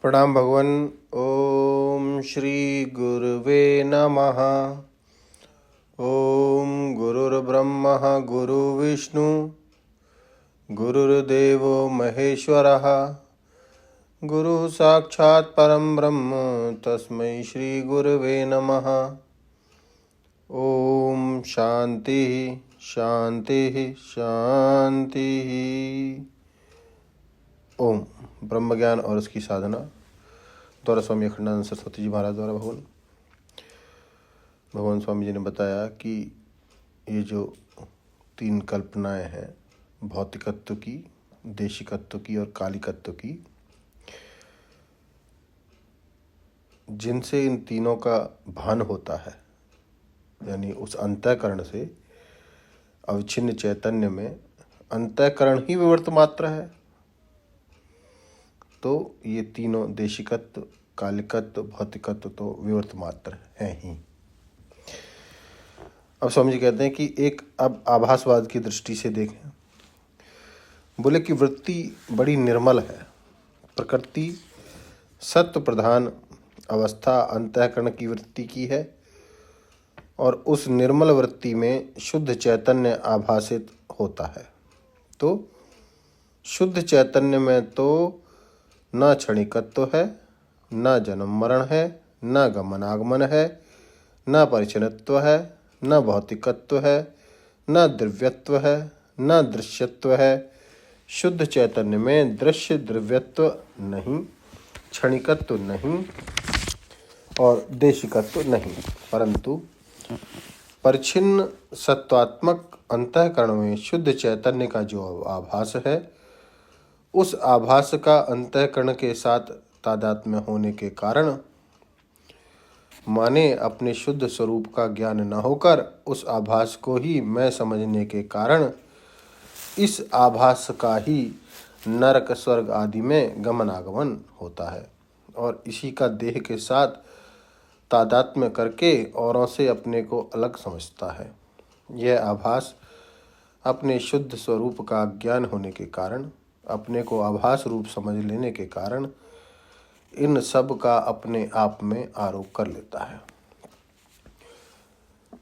प्रणाम भगवान। ओम श्री गुरुवे नमः। ओम गुरुर्ब्रह्मा गुरुर्विष्णु गुरुर्देवो महेश्वरः गुरु साक्षात् परम ब्रह्म तस्मै श्री गुरुवे नमः। ओम शांति शांति शांति। ओम ब्रह्म ज्ञान और उसकी साधना द्वारा स्वामी अखंडानंद सरस्वती जी महाराज द्वारा भगवान स्वामी जी ने बताया कि ये जो तीन कल्पनाएं हैं, भौतिकत्व की, देशिकत्व की और कालिकत्व की, जिनसे इन तीनों का भान होता है, यानी उस अंतःकरण से अविच्छिन्न चैतन्य में अंतःकरण ही विवर्त मात्र है। तो ये तीनों देशिकत्व, कालिकत्व, भौतिकत्व तो विवर्त मात्र हैं ही। अब स्वामी जी कहते हैं कि एक अब आभासवाद की दृष्टि से देखें। बोले कि वृत्ति बड़ी निर्मल है। प्रकृति सत्व प्रधान अवस्था अंतःकरण की वृत्ति की है और उस निर्मल वृत्ति में शुद्ध चैतन्य आभासित होता है। तो शुद्ध चैतन्य में तो न क्षणिकत्व है, न जन्म मरण है, न गमन आगमन है, न परिच्छिन्नत्व है, न भौतिकत्व है, न द्रव्यत्व है, न दृश्यत्व है। शुद्ध चैतन्य में दृश्य द्रव्यत्व नहीं, क्षणिकत्व नहीं और देशिकत्व नहीं, परंतु परिच्छिन्न सत्वात्मक अंतःकरण में शुद्ध चैतन्य का जो आभास है, उस आभास का अंतःकरण के साथ तादात्म्य होने के कारण, माने अपने शुद्ध स्वरूप का ज्ञान न होकर उस आभास को ही मैं समझने के कारण, इस आभास का ही नरक स्वर्ग आदि में गमन आगमन होता है और इसी का देह के साथ तादात्म्य करके औरों से अपने को अलग समझता है। यह आभास अपने शुद्ध स्वरूप का ज्ञान होने के कारण, अपने को आभास रूप समझ लेने के कारण इन सब का अपने आप में आरोप कर लेता है।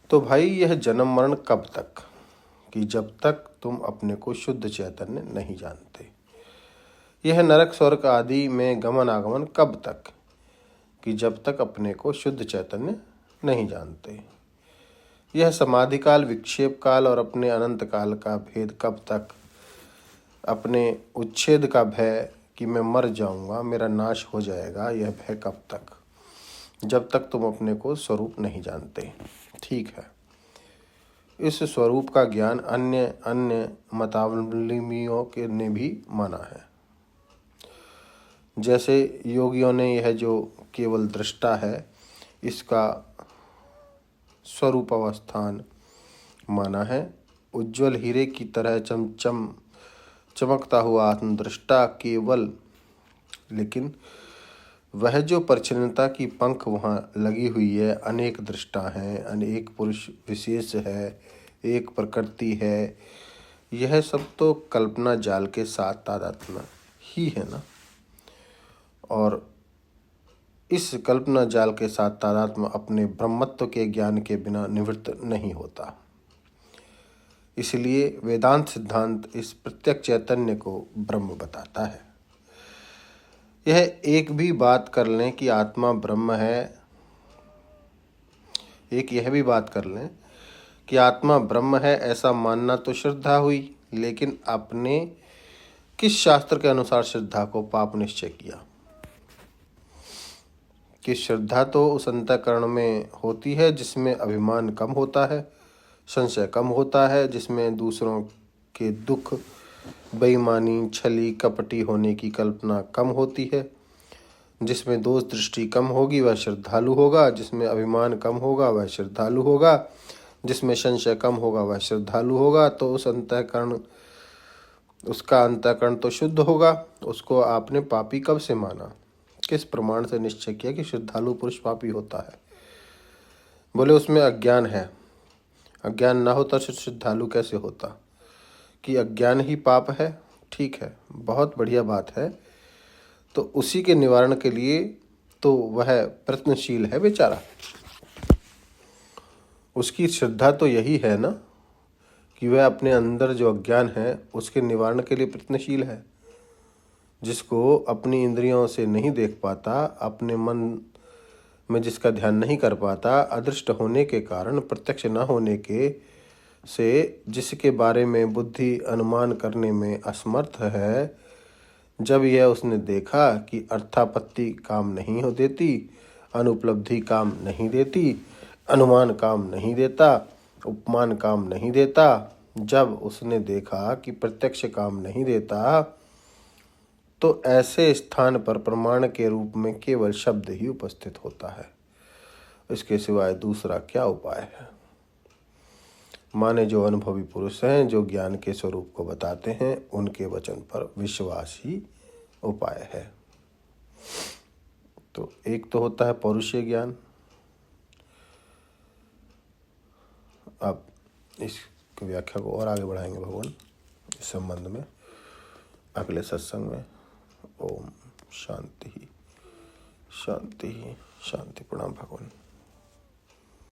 तो भाई यह जन्म मरण कब तक? कि जब तक तुम अपने को शुद्ध चैतन्य नहीं जानते। यह नरक स्वर्ग आदि में गमन आगमन कब तक? कि जब तक अपने को शुद्ध चैतन्य नहीं जानते। यह समाधि काल, विक्षेप काल और अपने अनंत काल का भेद कब तक? अपने उच्छेद का भय कि मैं मर जाऊंगा, मेरा नाश हो जाएगा, यह भय कब तक? जब तक तुम अपने को स्वरूप नहीं जानते। ठीक है, इस स्वरूप का ज्ञान अन्य अन्य मतावलंबियों के ने भी माना है। जैसे योगियों ने यह जो केवल दृष्टा है, इसका स्वरूप अवस्थान माना है। उज्ज्वल हीरे की तरह चमकता हुआ आत्मदृष्टा केवल, लेकिन वह जो परिच्छिन्नता की पंख वहाँ लगी हुई है, अनेक दृष्टा हैं, अनेक पुरुष विशेष है, एक प्रकृति है, यह सब तो कल्पना जाल के साथ तादात्म्य ही है ना। और इस कल्पना जाल के साथ तादात्म्य अपने ब्रह्मत्व के ज्ञान के बिना निवृत्त नहीं होता। इसलिए वेदांत सिद्धांत इस प्रत्यक्ष चैतन्य को ब्रह्म बताता है। यह एक भी बात कर लें कि आत्मा ब्रह्म है, एक यह भी बात कर लें कि आत्मा ब्रह्म है, ऐसा मानना तो श्रद्धा हुई, लेकिन आपने किस शास्त्र के अनुसार श्रद्धा को पाप निश्चय किया? कि श्रद्धा तो उस अंतःकरण में होती है जिसमें अभिमान कम होता है, संशय कम होता है, जिसमें दूसरों के दुख, बेईमानी, छली कपटी होने की कल्पना कम होती है, जिसमें दोष दृष्टि कम होगी वह श्रद्धालु होगा, जिसमें अभिमान कम होगा वह श्रद्धालु होगा, जिसमें संशय कम होगा वह श्रद्धालु होगा। तो उस अंतःकरण, उसका अंतःकरण तो शुद्ध होगा। उसको आपने पापी कब से माना? किस प्रमाण से निश्चय किया कि श्रद्धालु पुरुष पापी होता है? बोले उसमें अज्ञान है। अज्ञान ना होता तो श्रद्धालु कैसे होता? कि अज्ञान ही पाप है। ठीक है, बहुत बढ़िया बात है। तो उसी के निवारण के लिए तो वह प्रयत्नशील है बेचारा। उसकी श्रद्धा तो यही है ना कि वह अपने अंदर जो अज्ञान है उसके निवारण के लिए प्रयत्नशील है। जिसको अपनी इंद्रियों से नहीं देख पाता, अपने मन में जिसका ध्यान नहीं कर पाता, अदृष्ट होने के कारण, प्रत्यक्ष न होने के से जिसके बारे में बुद्धि अनुमान करने में असमर्थ है, जब यह उसने देखा कि अर्थापत्ति काम नहीं हो देती, अनुपलब्धि काम नहीं देती, अनुमान काम नहीं देता, उपमान काम नहीं देता, जब उसने देखा कि प्रत्यक्ष काम नहीं देता, तो ऐसे स्थान पर प्रमाण के रूप में केवल शब्द ही उपस्थित होता है। इसके सिवाय दूसरा क्या उपाय है? माने जो अनुभवी पुरुष हैं, जो ज्ञान के स्वरूप को बताते हैं, उनके वचन पर विश्वास ही उपाय है। तो एक तो होता है पौरुषीय ज्ञान। अब इस व्याख्या को और आगे बढ़ाएंगे भगवान इस संबंध में अगले सत्संग में। ओम शांति शांति शांति। प्रणाम भगवान।